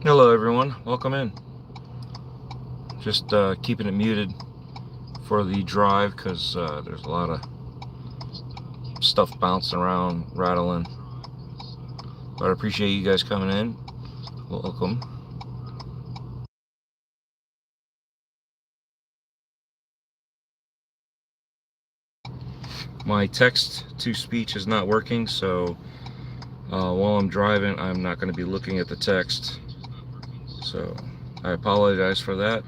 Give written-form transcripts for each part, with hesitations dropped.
Hello everyone, welcome in. Just keeping it muted for the drive because there's a lot of stuff bouncing around, rattling. But I appreciate you guys coming in. Welcome. My text-to-speech is not working, so while I'm driving, I'm not going to be looking at the text. So I apologize for that,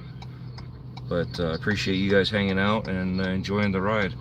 but I appreciate you guys hanging out and enjoying the ride.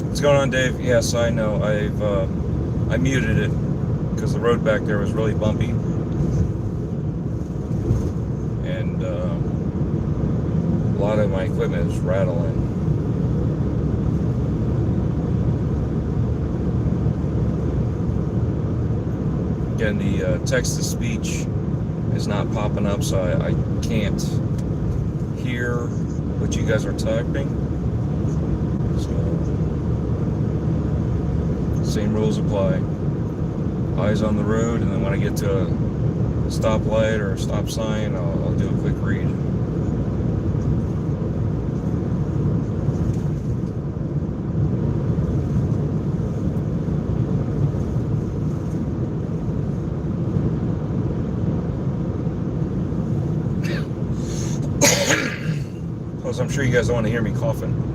What's going on, Dave? Yes, I know. I muted it because the road back there was really bumpy, and a lot of my equipment is rattling. Again, the text-to-speech is not popping up, so I can't hear what you guys are typing. So, same rules apply. Eyes on the road, and then when I get to a stoplight or a stop sign, I'll do a quick read. Plus, I'm sure you guys don't want to hear me coughing.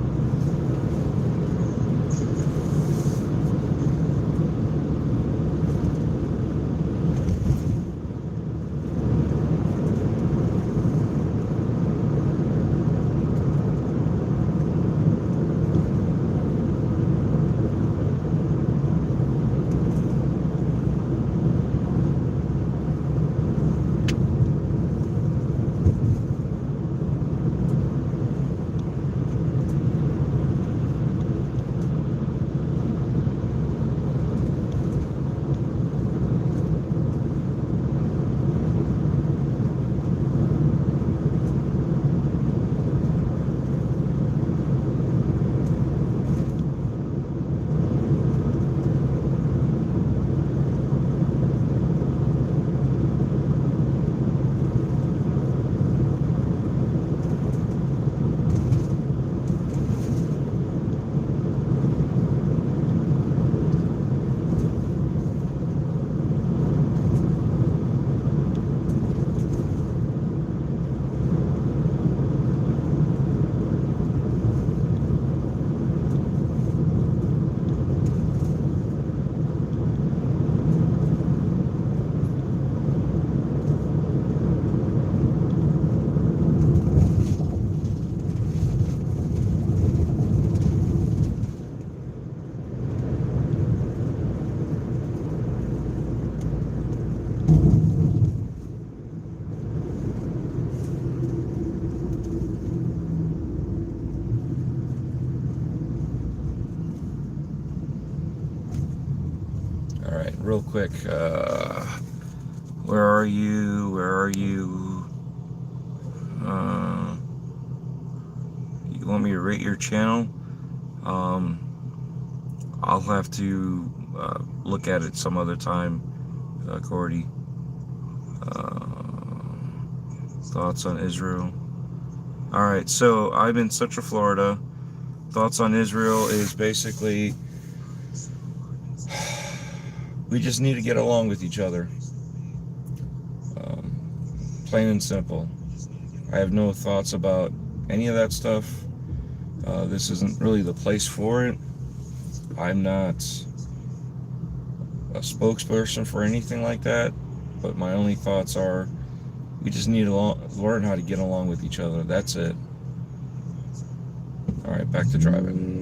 real quick. Where are you? Where are you? You want me to rate your channel? I'll have to look at it some other time, Cordy. Thoughts on Israel? Alright, so I'm in Central Florida. Thoughts on Israel is basically we just need to get along with each other. Plain and simple. I have no thoughts about any of that stuff. This isn't really the place for it. I'm not a spokesperson for anything like that, but my only thoughts are we just need to learn how to get along with each other. That's it. Alright, back to driving.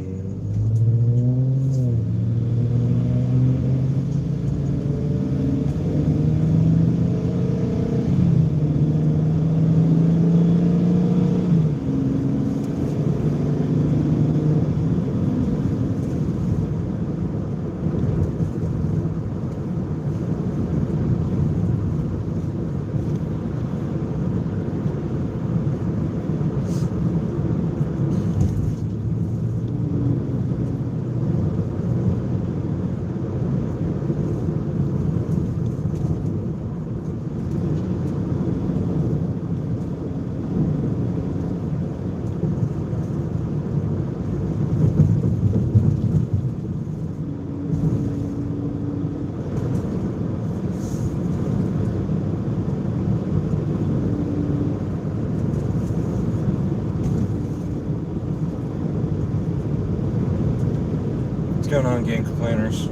What's going on, gang complainers?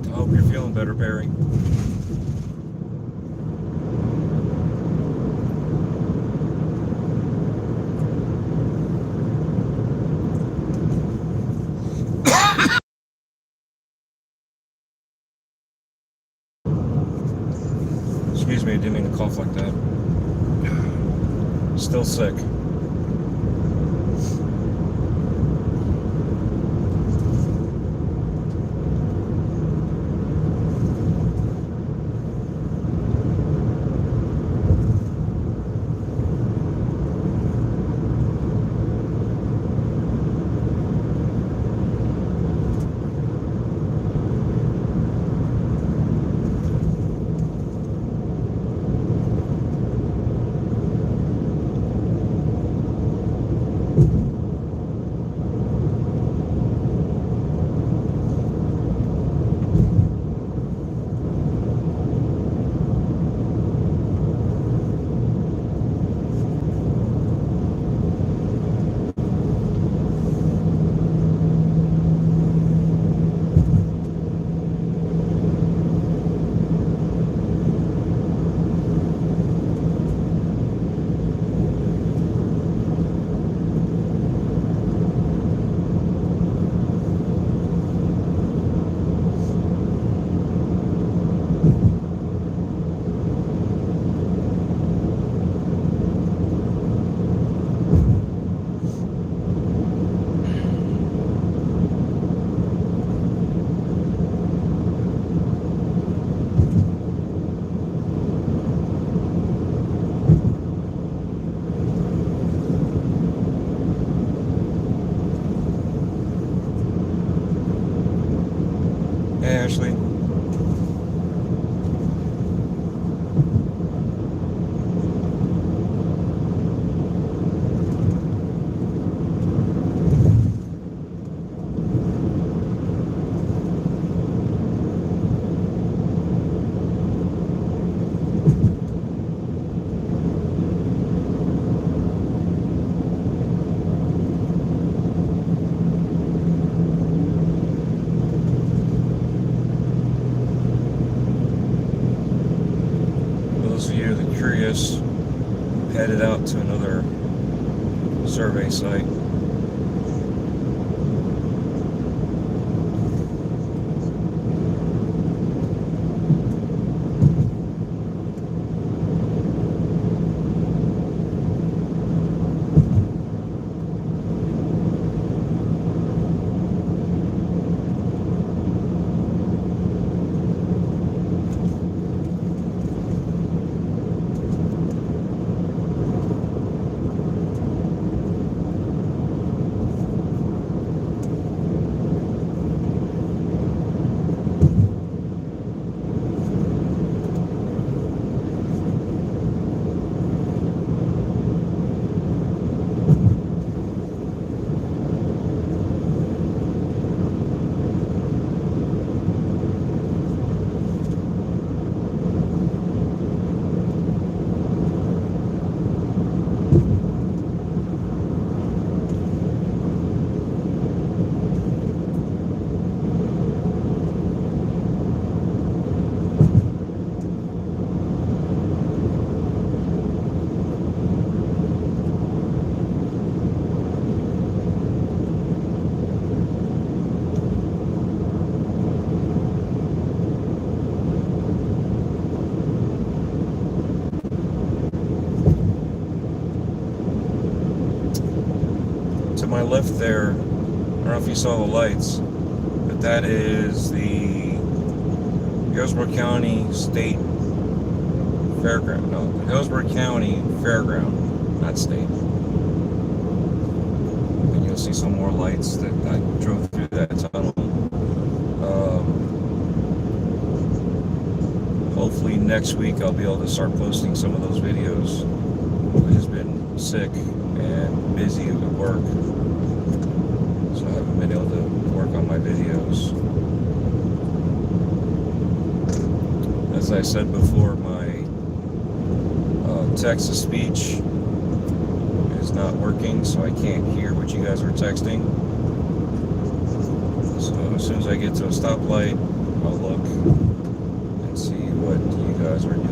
I hope you're feeling better, Barry. Excuse me, I didn't mean to cough like that. Still sick. Hey, Ashley. To my left there, I don't know if you saw the lights, but that is the Hillsborough County State Fairground. No, the Hillsborough County Fairground, not state. And you'll see some more lights that I drove through that tunnel. Hopefully next week I'll be able to start posting some of those videos. I've just been sick and busy at work, so I haven't been able to work on my videos. As I said before, my text-to-speech is not working, so I can't hear what you guys are texting. So as soon as I get to a stoplight, I'll look and see what you guys are doing.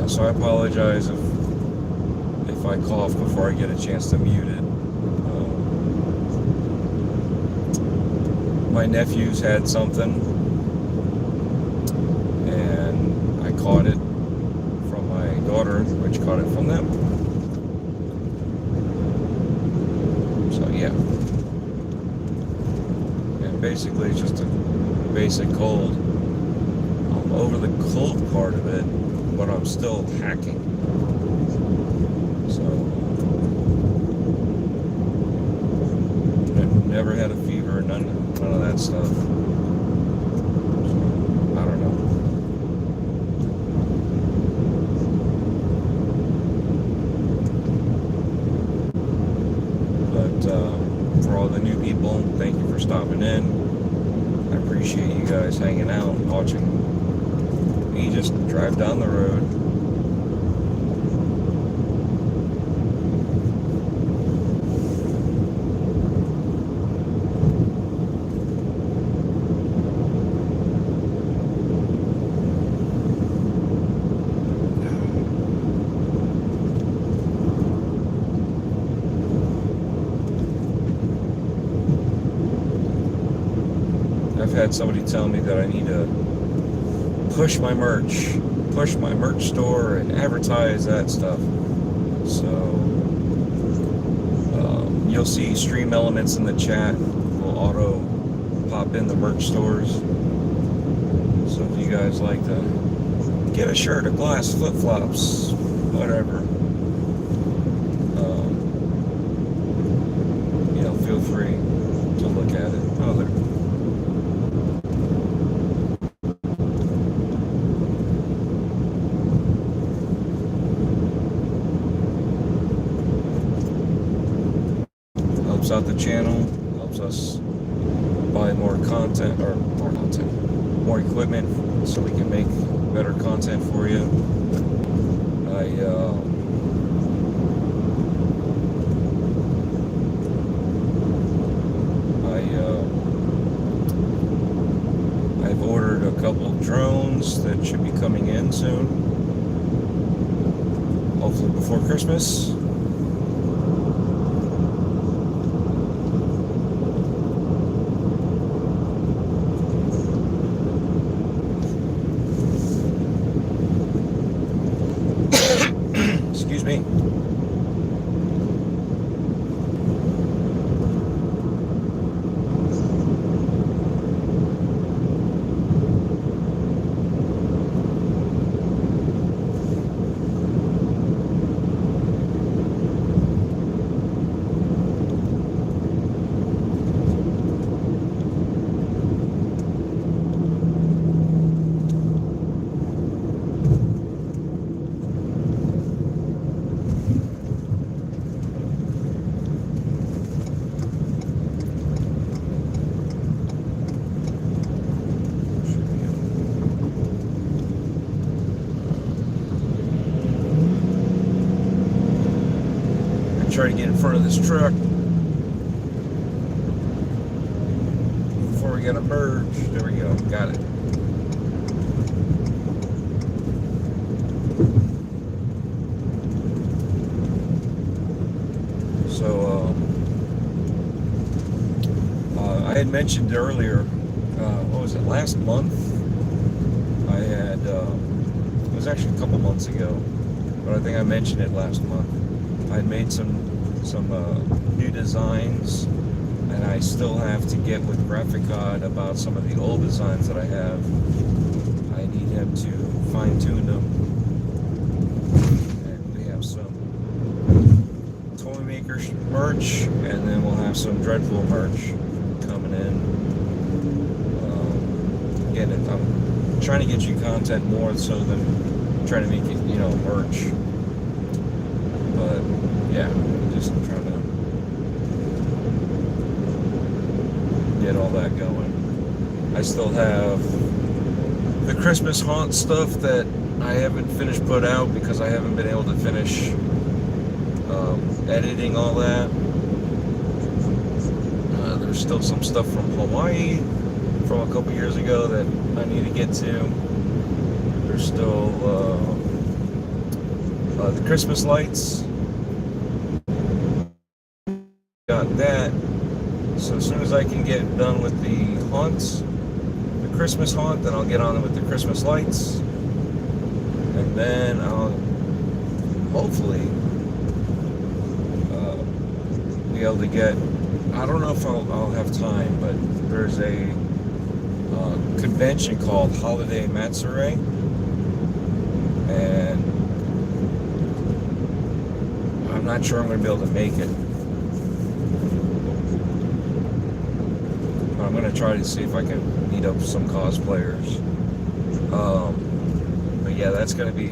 So I apologize if I cough before I get a chance to mute it. My nephews had something, and I caught it from my daughter, which caught it from them. So yeah. And basically it's just a basic cold. I'm over the cold part of it, but I'm still hacking. So I've never had a fever, none of that stuff. So, I don't know. But for all the new people, thank you for stopping in. I appreciate you guys hanging out and watching me just drive down the road. I've had somebody tell me that I need to push my merch store and advertise that stuff. So you'll see stream elements in the chat will auto pop in the merch stores. So if you guys like to get a shirt, a glass, flip-flops, whatever, feel free to look at it. Oh, there. Out the channel, helps us buy more content, more equipment, so we can make better content for you. I've ordered a couple of drones that should be coming in soon, hopefully before Christmas. Excuse me. try to get in front of this truck before we gotta merge. There we go, got it. So I had mentioned earlier, what was it, last month? I had, it was actually a couple months ago, but I think I mentioned it last month. I had made some new designs, and I still have to get with Graphic God about some of the old designs that I have. I need him to fine-tune them, and we have some Toy Maker merch, and then we'll have some DREADPOOL merch coming in. Again, I'm trying to get you content more so than trying to make it, you know, merch. But yeah, just trying to get all that going. I still have the Christmas haunt stuff that I haven't finished put out because I haven't been able to finish editing all that. There's still some stuff from Hawaii from a couple years ago that I need to get to. There's still the Christmas lights. Got that. So as soon as I can get done with the haunts, the Christmas haunt, then I'll get on with the Christmas lights, and then I'll hopefully be able to get, I don't know if I'll have time, but there's a convention called Holiday Matsuri, and I'm not sure I'm going to be able to make it. But I'm going to try to see if I can meet up with some cosplayers. But yeah, that's going to be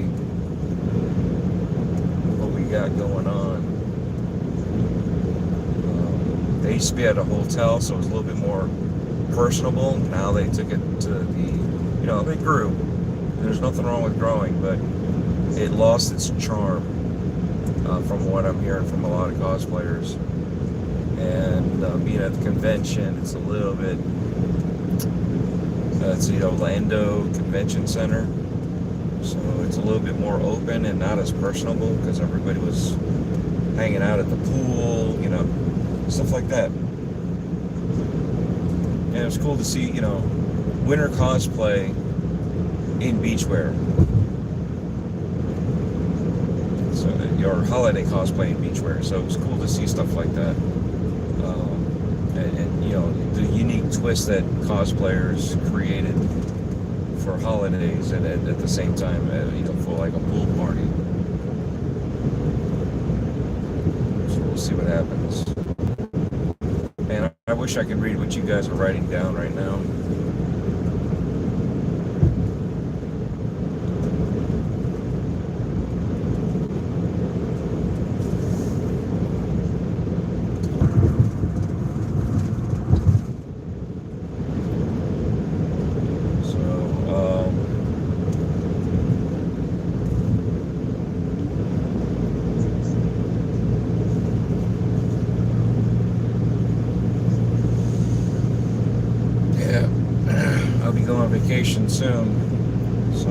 what we got going on. They used to be at a hotel, so it was a little bit more personable. Now they took it to the, you know, they grew. There's nothing wrong with growing, but it lost its charm from what I'm hearing from a lot of cosplayers. And being at the convention, it's a little bit, it's the Orlando Convention Center, so it's a little bit more open and not as personable because everybody was hanging out at the pool, you know, stuff like that. And it was cool to see, you know, winter cosplay in beachwear. So, or holiday cosplay in beachwear. So it was cool to see stuff like that. And you know, the unique twist that cosplayers created for holidays and at the same time, you know, for like a pool party. So we'll see what happens. Man, I wish I could read what you guys are writing down right now. Vacation soon, so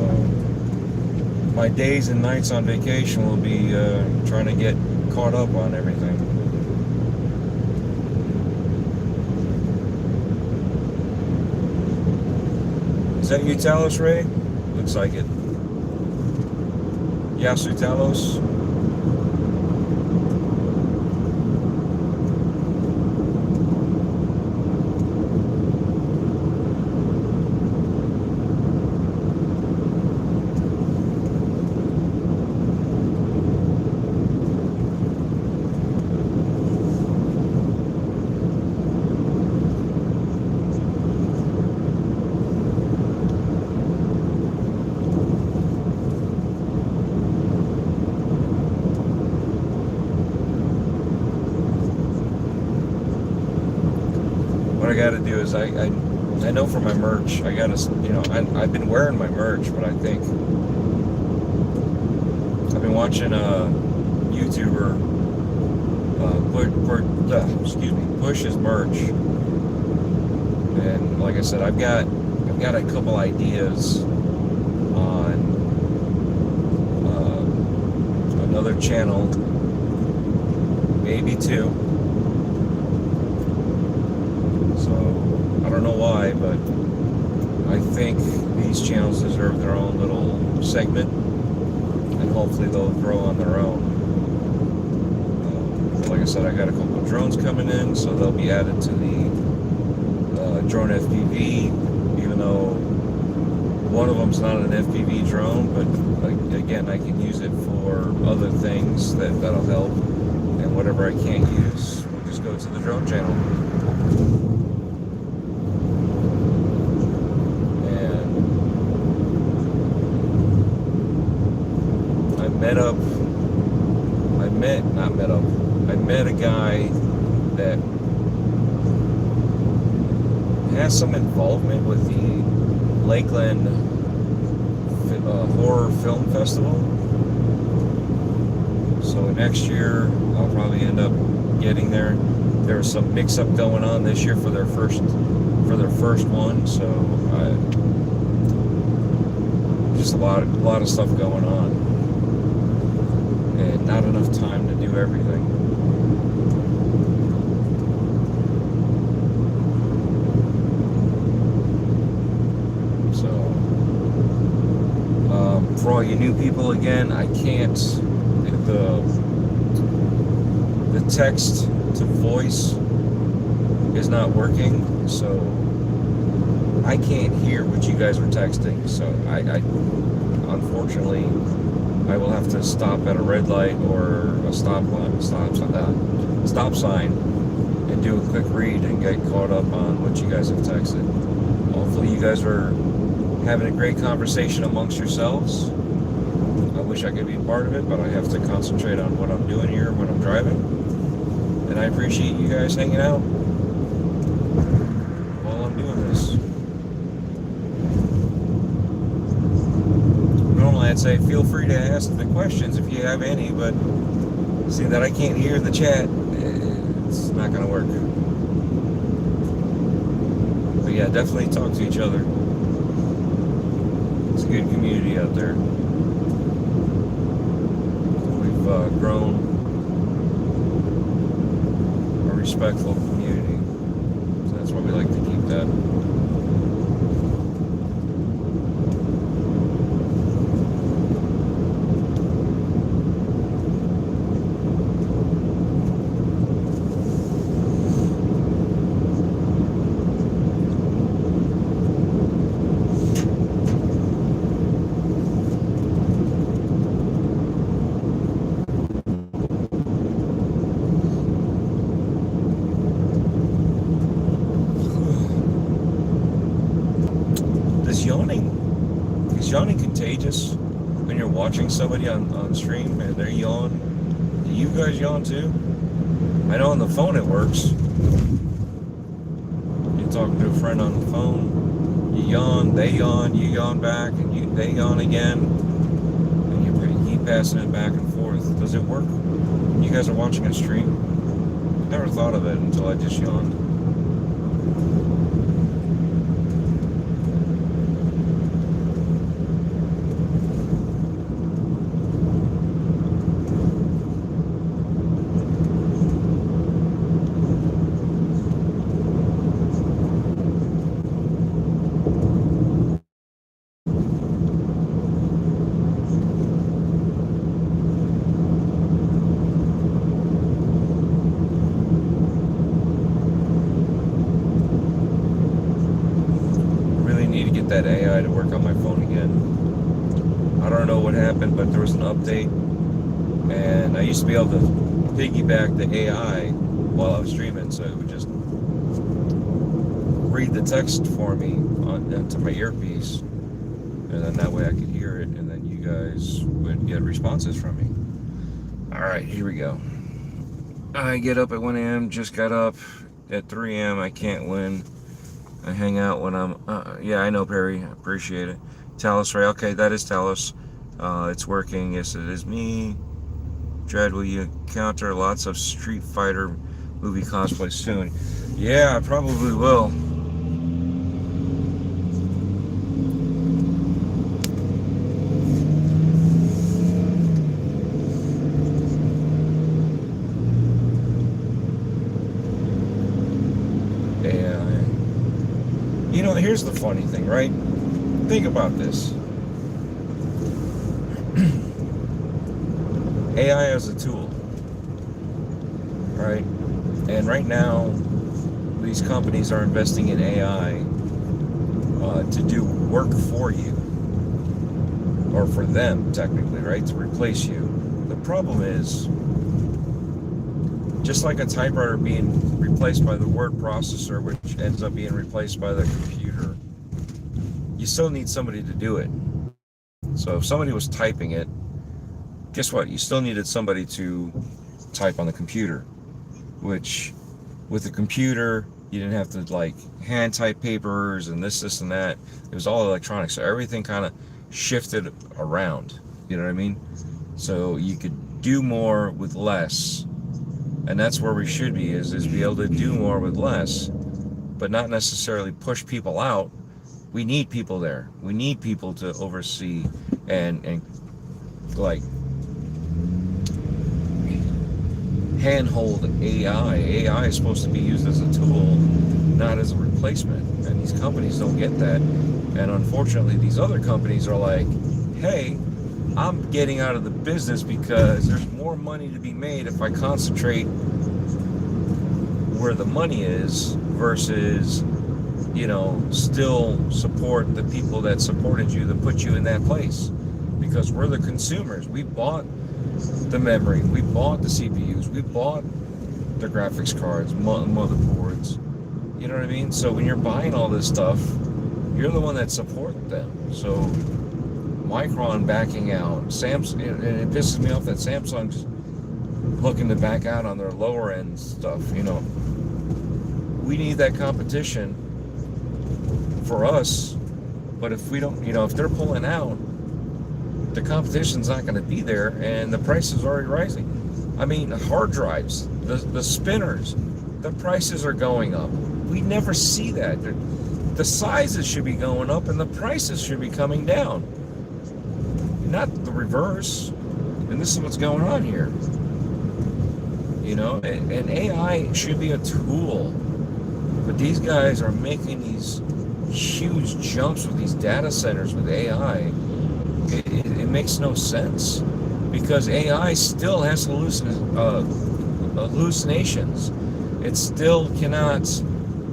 my days and nights on vacation will be trying to get caught up on everything. Is that you, Talos Ray? Looks like it. Yasu Talos. What I got to do is I know for my merch I gotta, you know, I've been wearing my merch, but I think I've been watching a YouTuber Bush's merch. And like I said, I've got a couple ideas on another channel, maybe two. So I don't know why, but I think these channels deserve their own little segment, and hopefully they'll grow on their own. Like I said, I got a couple of drones coming in, so they'll be added to the drone FPV, even though one of them's not an FPV drone, but again, I can use it for other things that'll help, and whatever I can't use, we'll just go to the drone channel. And I met a guy that has some involvement with the Lakeland Horror Film Festival. So next year I'll probably end up getting there. There was some mix-up going on this year for their first one, so just a lot of stuff going on, and not enough time to do everything. For all you new people, again, I can't, the text to voice is not working, so I can't hear what you guys are texting. So I unfortunately, I will have to stop at a red light or a stop sign and do a quick read and get caught up on what you guys have texted. Hopefully you guys are having a great conversation amongst yourselves. I wish I could be a part of it, but I have to concentrate on what I'm doing here when I'm driving. And I appreciate you guys hanging out while I'm doing this. Normally I'd say feel free to ask the questions if you have any, but see that I can't hear the chat, it's not going to work. But yeah, definitely talk to each other. It's a good community out there. We've grown a respectful community. So that's why we like to keep that. Is yawning contagious when you're watching somebody on stream and they're yawning? Do you guys yawn too? I know on the phone it works. You're talking to a friend on the phone, you yawn, they yawn, you yawn back, and they yawn again, and you keep passing it back and forth. Does it work when you guys are watching a stream? Never thought of it until I just yawned. That AI to work on my phone again. I don't know what happened, but there was an update, and I used to be able to piggyback the AI while I was streaming, so it would just read the text for me to my earpiece, and then that way I could hear it, and then you guys would get responses from me. All right, here we go. I get up at 1 a.m., just got up at 3 a.m. I can't win. I hang out when I'm, yeah, I know, Perry, I appreciate it. Talos Ray, okay, that is Talos. It's working, yes, it is me. Dread, will you encounter lots of Street Fighter movie cosplay soon? Yeah, I probably will. And, you know, here's the funny thing, right? Think about this. AI as a tool, right? And right now, these companies are investing in AI to do work for you, or for them, technically, right? To replace you. The problem is, just like a typewriter being replaced by the word processor, which ends up being replaced by the computer, you still need somebody to do it. So if somebody was typing it, guess what? You still needed somebody to type on the computer, which with the computer, you didn't have to like hand type papers and this and that. It was all electronic. So everything kind of shifted around, you know what I mean? So you could do more with less. And that's where we should be, is be able to do more with less, but not necessarily push people out. We need people there. We need people to oversee and like handhold AI. AI is supposed to be used as a tool, not as a replacement. And these companies don't get that. And unfortunately, these other companies are like, hey, I'm getting out of the business because there's more money to be made if I concentrate where the money is versus, you know, still support the people that supported you, that put you in that place. Because we're the consumers. We bought the memory, we bought the CPUs, we bought the graphics cards, motherboards. You know what I mean? So when you're buying all this stuff, you're the one that supported them. So Micron backing out, Samsung, and it pisses me off that Samsung's looking to back out on their lower end stuff. You know, we need that competition for us, but if we don't, you know, if they're pulling out, the competition's not going to be there, and the price is already rising. I mean, hard drives, the spinners, the prices are going up. We never see that. The sizes should be going up, and the prices should be coming down, not the reverse. And this is what's going on here. You know, and AI should be a tool, but these guys are making these huge jumps with these data centers with AI. It makes no sense, because AI still has hallucinations. It still cannot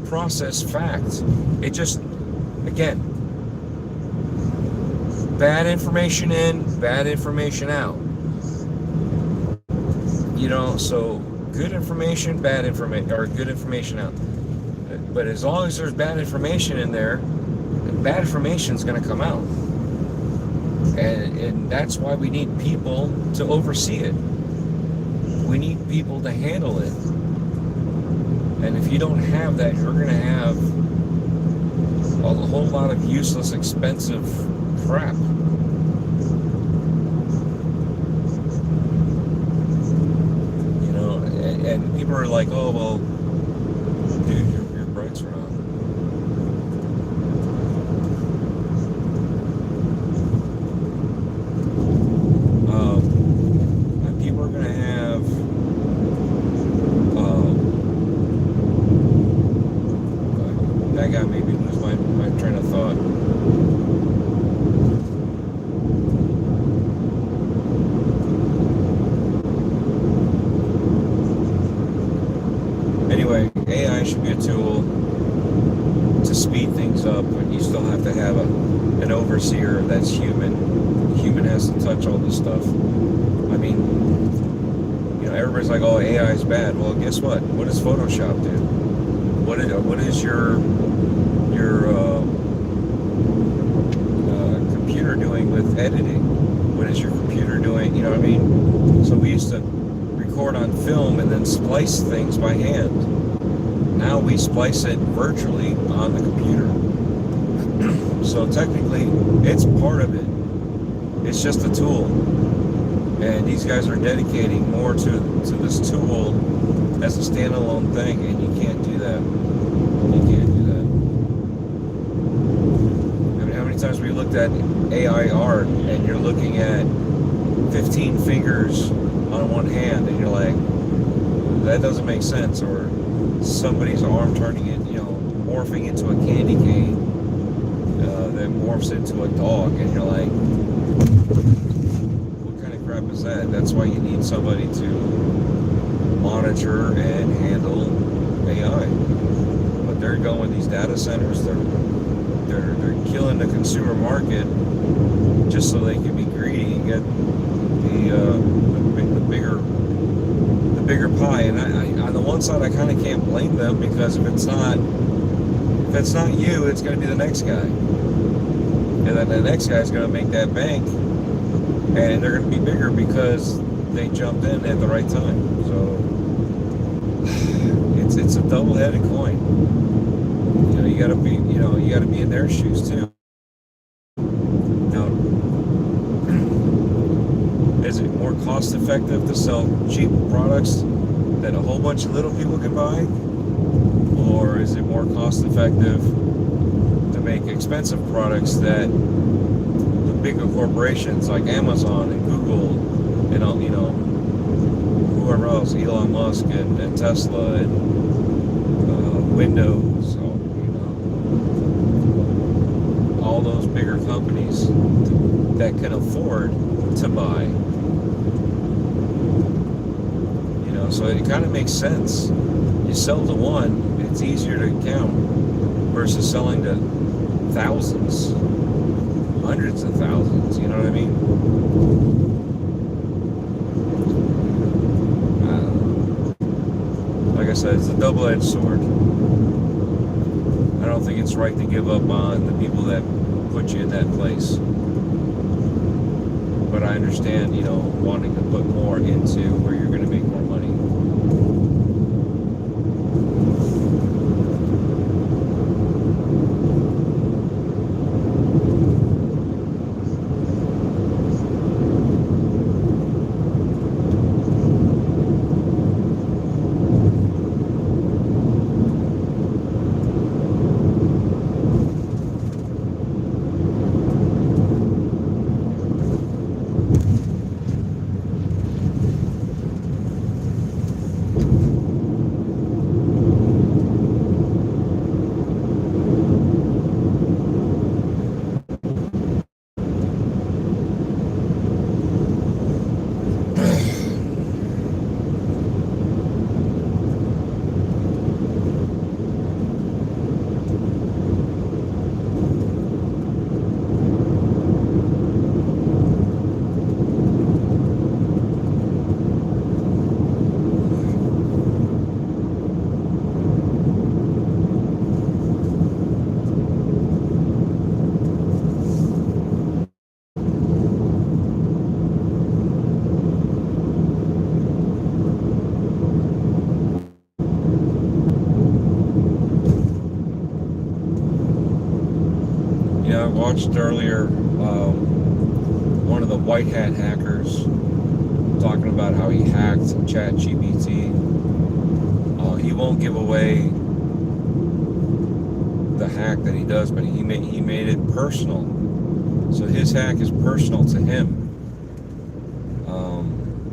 process facts. It just, again, bad information in, bad information out. You know, so good information, bad information, or good information out. But as long as there's bad information in there, bad information is going to come out. And that's why we need people to oversee it. We need people to handle it. And if you don't have that, you're going to have a whole lot of useless, expensive crap. You know, and people are like, oh, well, dude, your brights are on. People are going to have that guy made me lose my train of thought. Anyway, AI should be a tool to speed things up, but you still have to have an overseer that's human. Human has to touch all this stuff. I mean, you know, everybody's like, oh, AI is bad. Well, guess what? What does Photoshop do? What is your computer doing with editing? What is your computer doing? You know what I mean? So we used to record on film and then splice things by hand. Now we splice it virtually on the computer. So technically, it's part of it. It's just a tool. And these guys are dedicating more to this tool as a standalone thing, and you can't do that. You can't do that. I mean, how many times we looked at AI art and you're looking at 15 fingers on one hand and you're like, that doesn't make sense, or somebody's arm turning it, morphing into a candy cane that morphs into a dog, and you're like, what kind of crap is that? That's why you need somebody to monitor and handle AI. But they're going, these data centers, they're killing the consumer market just so they can be greedy and get the bigger pie. And I on the one side, I kind of can't blame them, because if it's not you, it's going to be the next guy, and then the next guy's going to make that bank, and they're going to be bigger because they jumped in at the right time. So it's a double-headed coin. You got to be in their shoes too. Is it more cost effective to sell cheap products that a whole bunch of little people can buy? Or is it more cost effective to make expensive products that the bigger corporations like Amazon and Google and all, whoever else, Elon Musk and Tesla and Windows, all those bigger companies that can afford to buy. So it kind of makes sense. You sell to one, it's easier to count, versus selling to thousands, hundreds of thousands, you know what I mean? Like I said, it's a double-edged sword. I don't think it's right to give up on the people that put you in that place. But I understand, wanting to put more into where you're going to make more money. I watched earlier one of the white hat hackers talking about how he hacked ChatGPT. He won't give away the hack that he does, but he made it personal. So his hack is personal to him.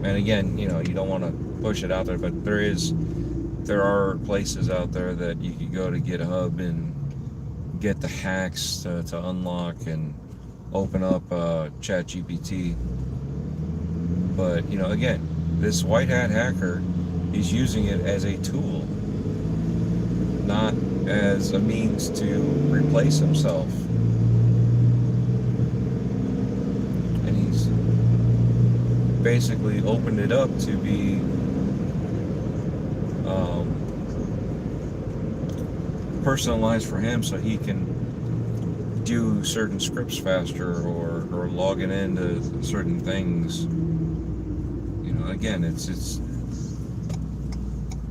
And again, you don't want to push it out there, but there are places out there that you could go to GitHub and get the hacks to unlock and open up ChatGPT. But again, this white hat hacker is using it as a tool, not as a means to replace himself. And he's basically opened it up to be personalized for him, so he can do certain scripts faster or logging into certain things. Again, it's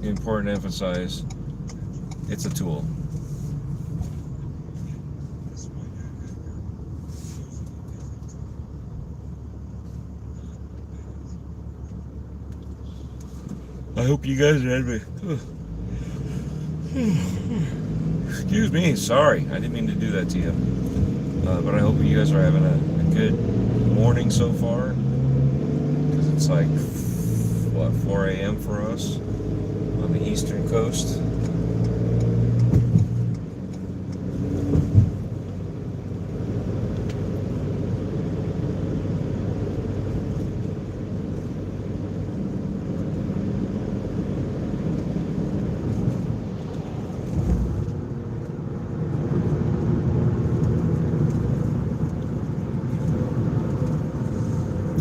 important to emphasize it's a tool. I hope you guys are having. Excuse me. Sorry, I didn't mean to do that to you. But I hope you guys are having a good morning so far. Because it's like, what, 4 a.m. for us on the eastern coast.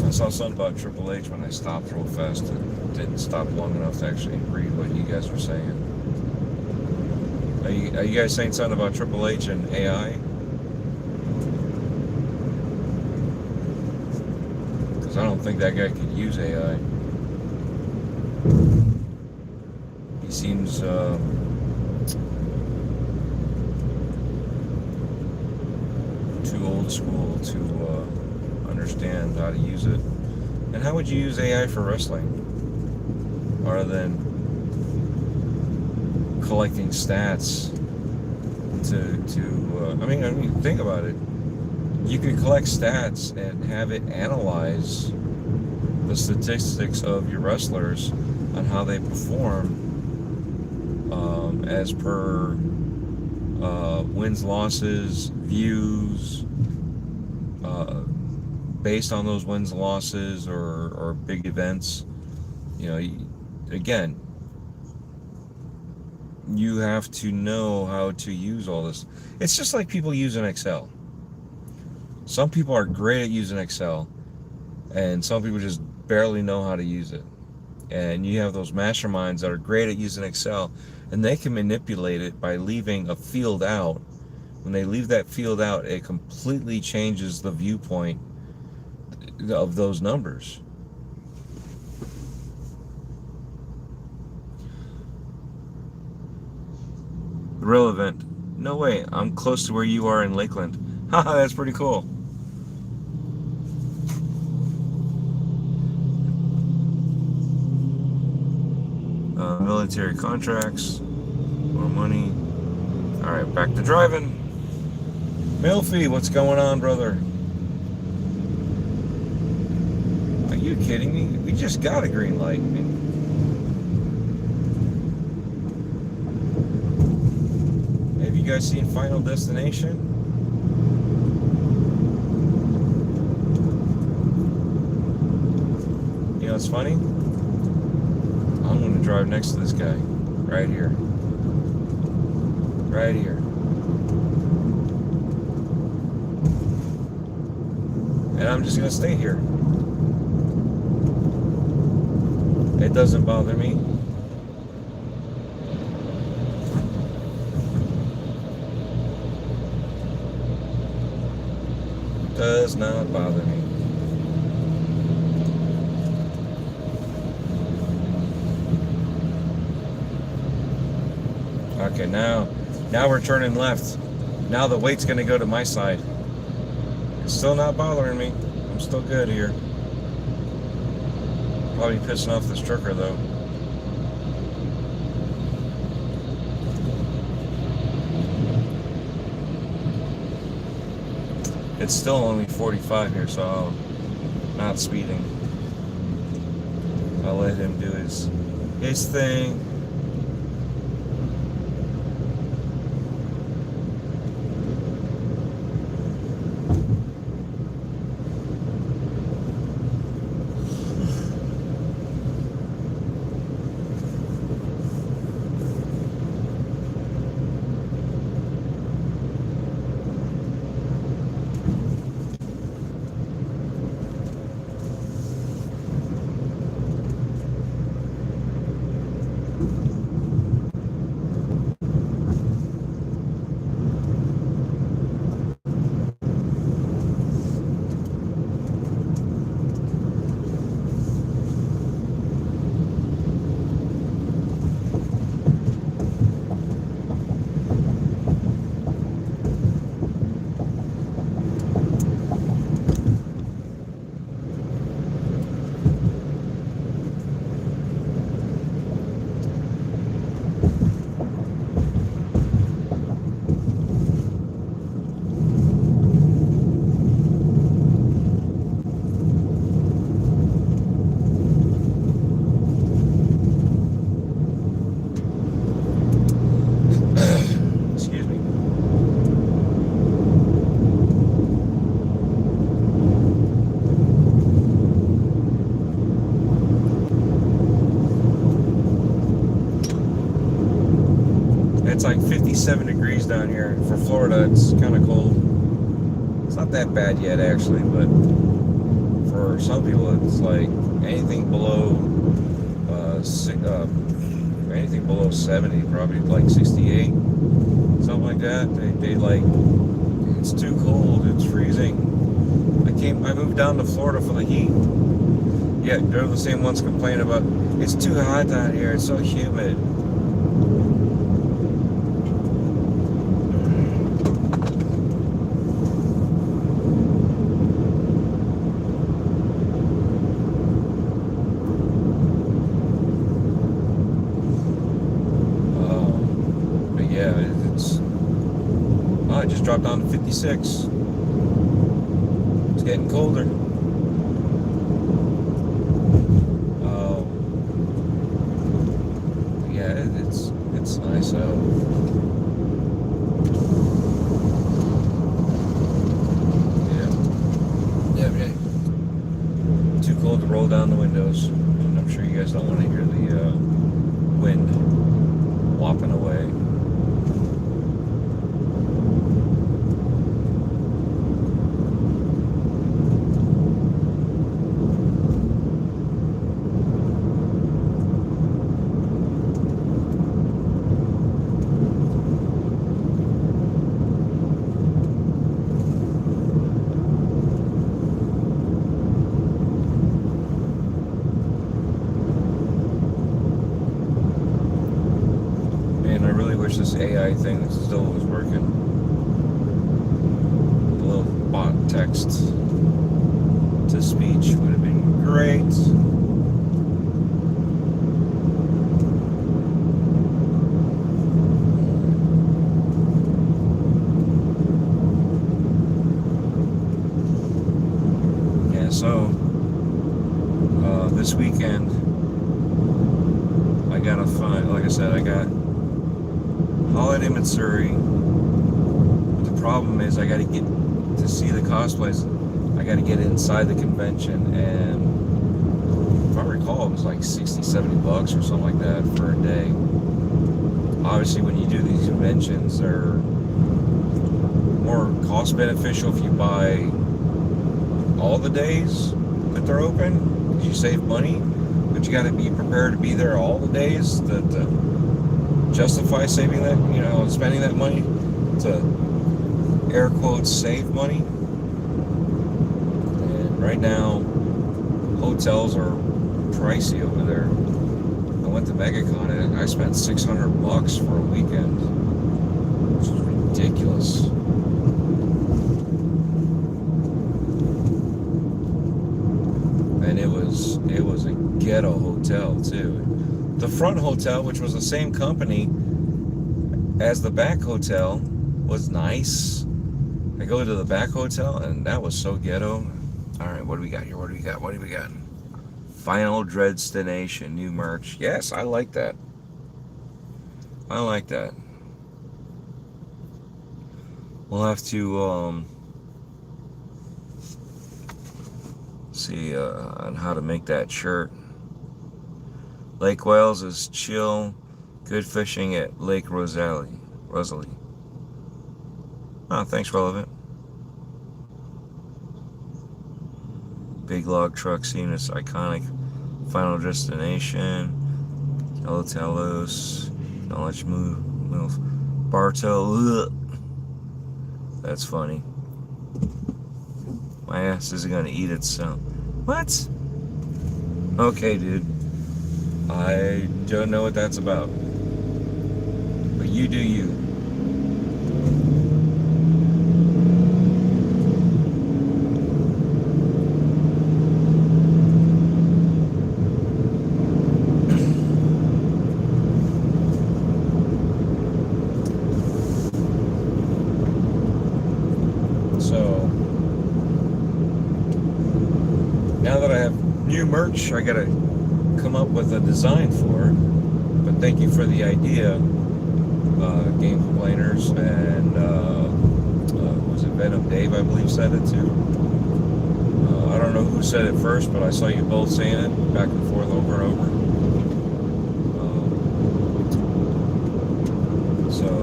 I saw something about Triple H when I stopped real fast and didn't stop long enough to actually read what you guys were saying. Are you guys saying something about Triple H and AI? Because I don't think that guy could use AI. He seems too old school to understand how to use it. And how would you use AI for wrestling other than collecting stats I mean think about it. You could collect stats and have it analyze the statistics of your wrestlers on how they perform as per wins, losses, views, based on those wins, losses, or big events. You know, again, you have to know how to use all this. It's just like people using Excel. Some people are great at using Excel, and some people just barely know how to use it. And you have those masterminds that are great at using Excel, and they can manipulate it by leaving a field out. When they leave that field out, it completely changes the viewpoint of those numbers. Relevant. No way. I'm close to where you are in Lakeland. Haha, that's pretty cool. Military contracts. More money. Alright, back to driving. Milfy, what's going on, brother? Are you kidding me? We just got a green light. Have you guys seen Final Destination? You know what's funny? I'm going to drive next to this guy. Right here. Right here. And I'm just going to stay here. It doesn't bother me. Does not bother me. Okay, now we're turning left. Now the weight's gonna go to my side. It's still not bothering me. I'm still good here. Probably pissing off this trucker though. It's still only 45 here, so I'm not speeding. I'll let him do his thing. it's like 57 degrees down here. For Florida, it's kind of cold. It's not that bad yet, actually, but for some people, it's like anything below anything below 70, probably like 68, something like that. They like, it's too cold. It's freezing. I moved down to Florida for the heat. Yeah, they're the same ones complaining about it's too hot down here. It's so humid. It just dropped down to 56. It's getting colder. Yeah, it's nice out. Yeah. Too cold to roll down the windows. And I'm sure you guys don't want to hear the wind whopping away. This AI thing still was working. A little bot text to speech would have been great. Yeah, so this weekend I gotta find, like I said, I got Holiday Missouri. But the problem is I got to get to see the cosplays. I got to get inside the convention, and if I recall, it was like 60, 70 bucks or something like that for a day. Obviously, when you do these conventions, they're more cost beneficial if you buy all the days that they're open, because you save money. But you got to be prepared to be there all the days to justify saving that, spending that money to air quotes save money. And right now, hotels are pricey over there. I went to MegaCon and I spent 600 bucks for a weekend, which is ridiculous. And it was a ghetto hotel too. The front hotel, which was the same company as the back hotel, was nice. I go to the back hotel, and that was so ghetto. All right, what do we got here? What do we got? Final Dreadstination, new merch. Yes, I like that. We'll have to see on how to make that shirt. Lake Wales is chill. Good fishing at Lake Rosalie. Oh, thanks, Relevant. Big log truck scene is iconic. Final Destination. El Talos. Don't let you move. Bartow. Ugh. That's funny. My ass isn't gonna eat itself. What? Okay, dude. I don't know what that's about. But you do you. So, now that I have new merch, I gotta come up with a design for it. But thank you for the idea, Game Complainers, and was it Venom Dave, I believe, said it too. I don't know who said it first, but I saw you both saying it back and forth over and over. So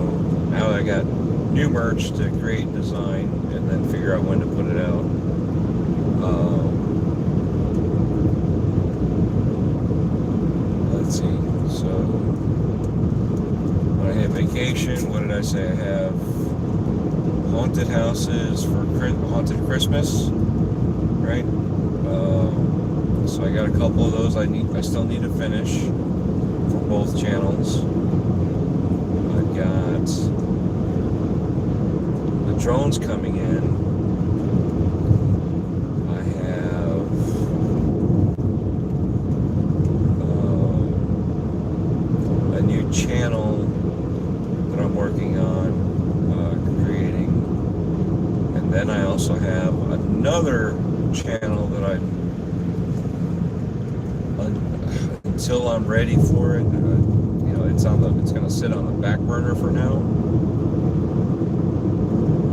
got new merch to create and design, and then figure out when to put it out. Let's see. So when I have vacation, what did I say? I have haunted houses for haunted Christmas, right? So I got a couple of those I still need to finish for both channels. I've got the drones coming in. I have a new channel that I'm working on creating, and then I also have another channel that until I'm ready for it, you know, it's going to sit on the back burner for now.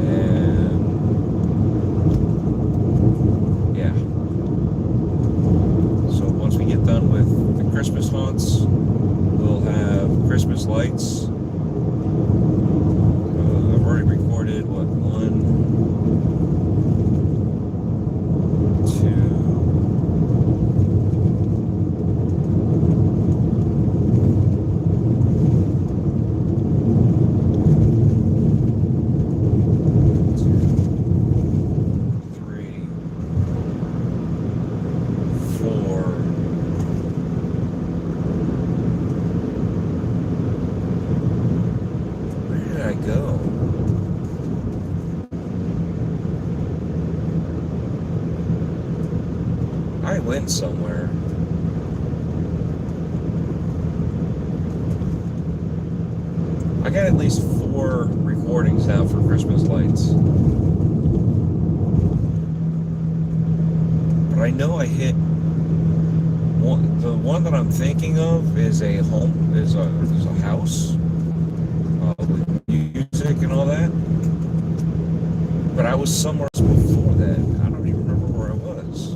And yeah, so once we get done with the Christmas haunts, we'll have Christmas lights. I've already recorded what, 1, 2, 4. I went somewhere. I got at least 4 recordings out for Christmas lights. But I know I hit one. The one that I'm thinking of is a home, is a house with music and all that. But I was somewhere else before that. I don't even remember where I was.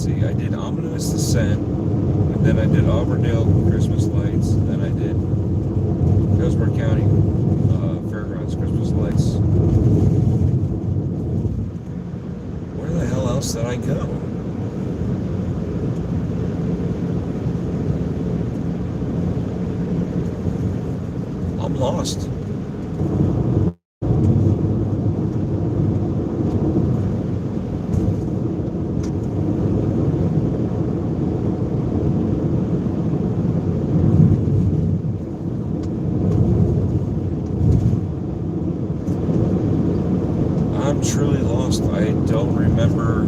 I did Ominous Descent, and then I did Auburndale Christmas lights, and then I did Hillsborough County Fairgrounds Christmas lights. Where the hell else did I go? I'm lost. I'm truly lost. I don't remember.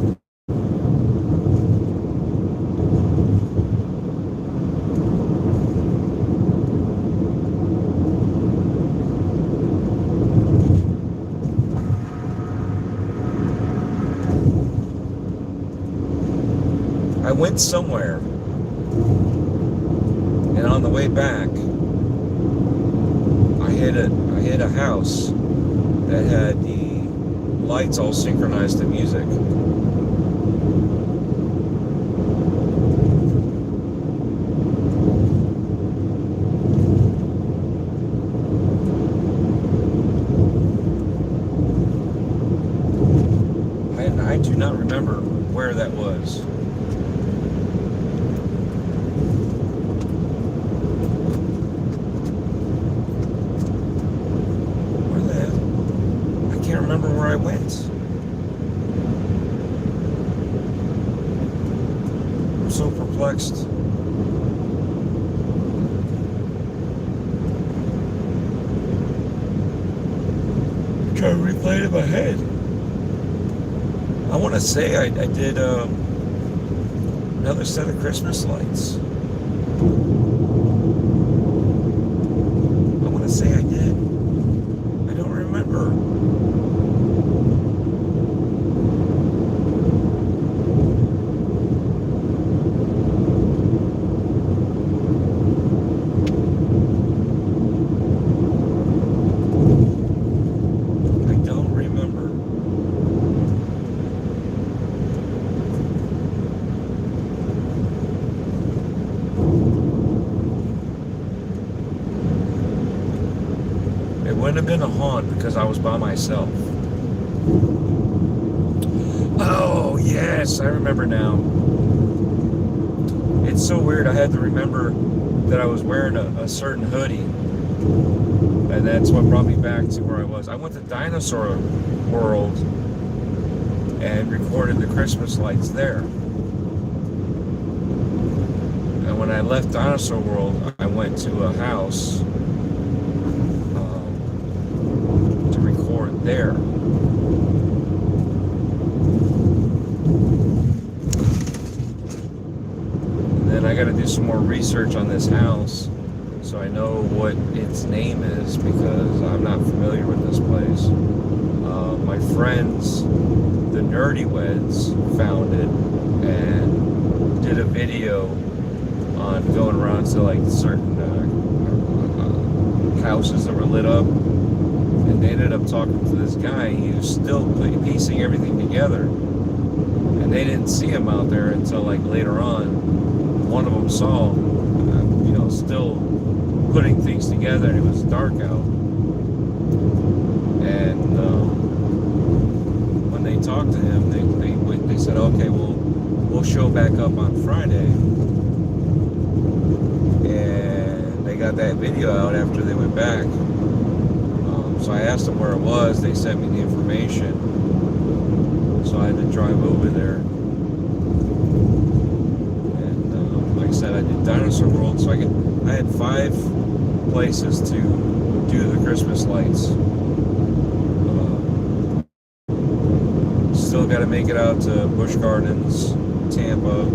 I went somewhere, and on the way back, I hit a house that had the lights all synchronized to music. I do not remember where that was. Where the hell? I can't remember where I went. I'm so perplexed. I'm trying to replay it in my head. I want to say I did another set of Christmas lights. I want to say I did. I don't remember. I don't remember. couldn't have been a haunt because I was by myself. Oh, yes, I remember now. It's so weird. I had to remember that I was wearing a certain hoodie. And that's what brought me back to where I was. I went to Dinosaur World and recorded the Christmas lights there. And when I left Dinosaur World, I went to a house to record there. And then I got to do some more research on this house so I know what its name is, because I'm not familiar with this place. My friends, the Nerdy Weds, found it and did a video on going around to like certain houses that were lit up, and they ended up talking to this guy. He was still piecing everything together, and they didn't see him out there until like later on. One of them saw him, still putting things together, and it was dark out. And when they talked to him, they said, okay, we'll show back up on Friday. And they got that video out after they went back. So I asked them where it was. They sent me the information. So I had to drive over there. And like I said, I did Dinosaur World. So I had 5 places to do the Christmas lights. Still got to make it out to Busch Gardens, Tampa.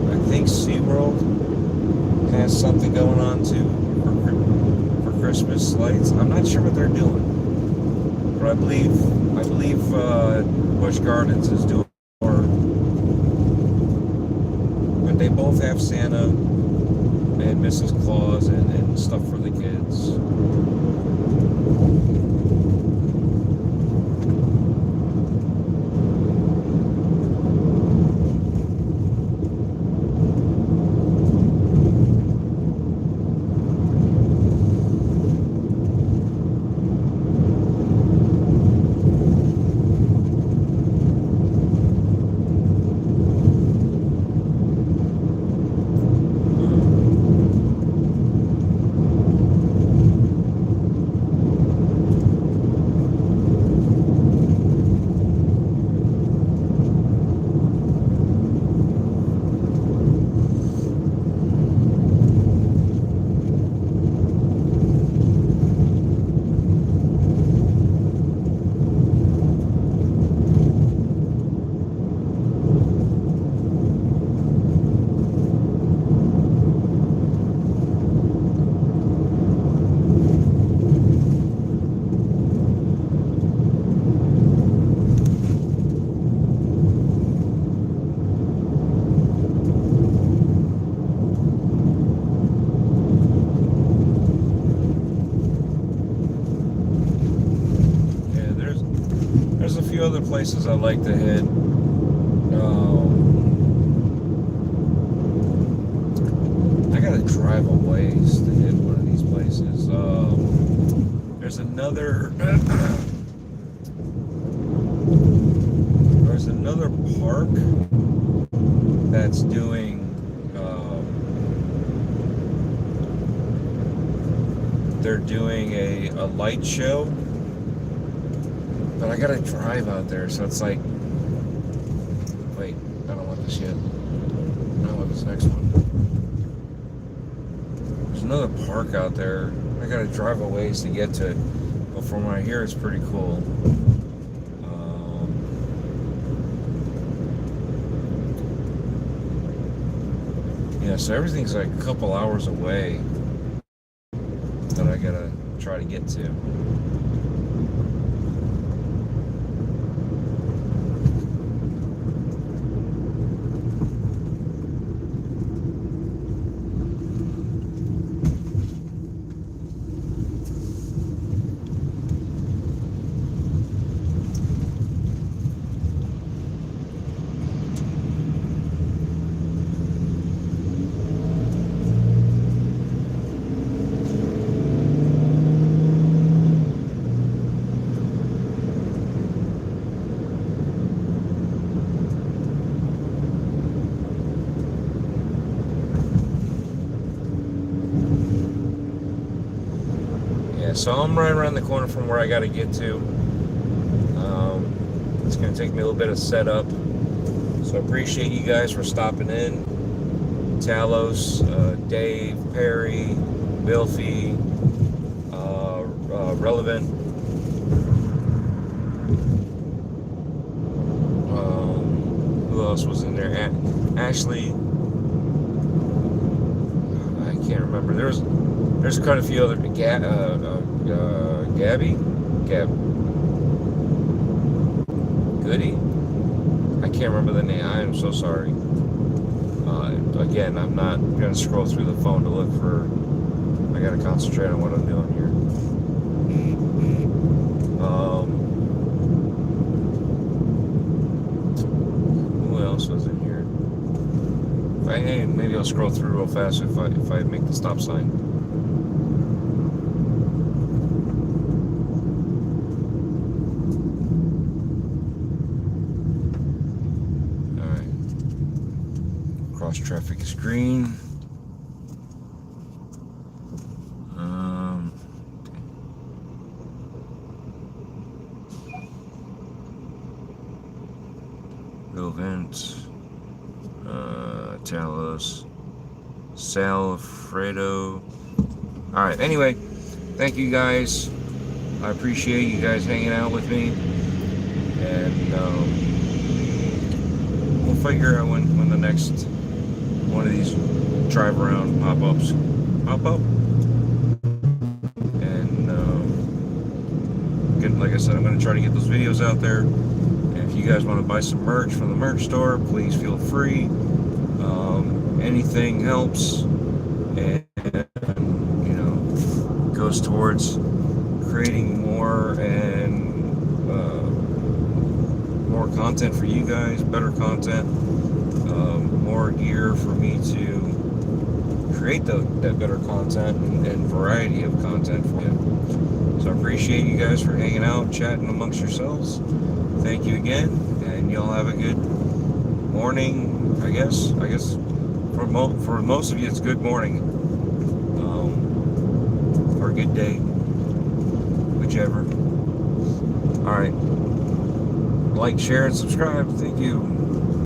I think SeaWorld has something going on too for Christmas lights. I'm not sure what they're doing, but I believe Busch Gardens is doing more. But they both have Santa and Mrs. Claus and stuff for the kids. Other places I like to hit. I gotta drive a ways to hit one of these places. There's another park that's doing they're doing a light show. But I gotta drive out there, so it's like, wait, I don't want this yet. I want this next one. There's another park out there. I gotta drive a ways to get to it. But from what I hear, it's pretty cool. Yeah, so everything's like a couple hours away that I gotta try to get to. so I'm right around the corner from where I got to get to. It's going to take me a little bit of setup. So I appreciate you guys for stopping in. Talos, Dave, Perry, Bilfy, Relevant. Who else was in there? Ashley. I can't remember. There's quite a few other. Gabby? Goody? I can't remember the name. I am so sorry. Again, I'm not going to scroll through the phone to look for... I got to concentrate on what I'm doing here. Who else was in here? Maybe I'll scroll through real fast if I make the stop sign. Cross traffic is green. Vent, Talos, Salfredo. All right. Anyway, thank you guys. I appreciate you guys hanging out with me, and we'll figure out when the next one of these drive around pop-ups pop up. And again, like I said, I'm going to try to get those videos out there. And if you guys want to buy some merch from the merch store, please feel free. Anything helps, and goes towards creating more and more content for you guys, better content, more gear for me to create that better content and variety of content for you. So I appreciate you guys for hanging out, chatting amongst yourselves. Thank you again, and y'all have a good morning. I guess for most of you it's good morning, or good day, whichever. All right, like, share, and subscribe. Thank you.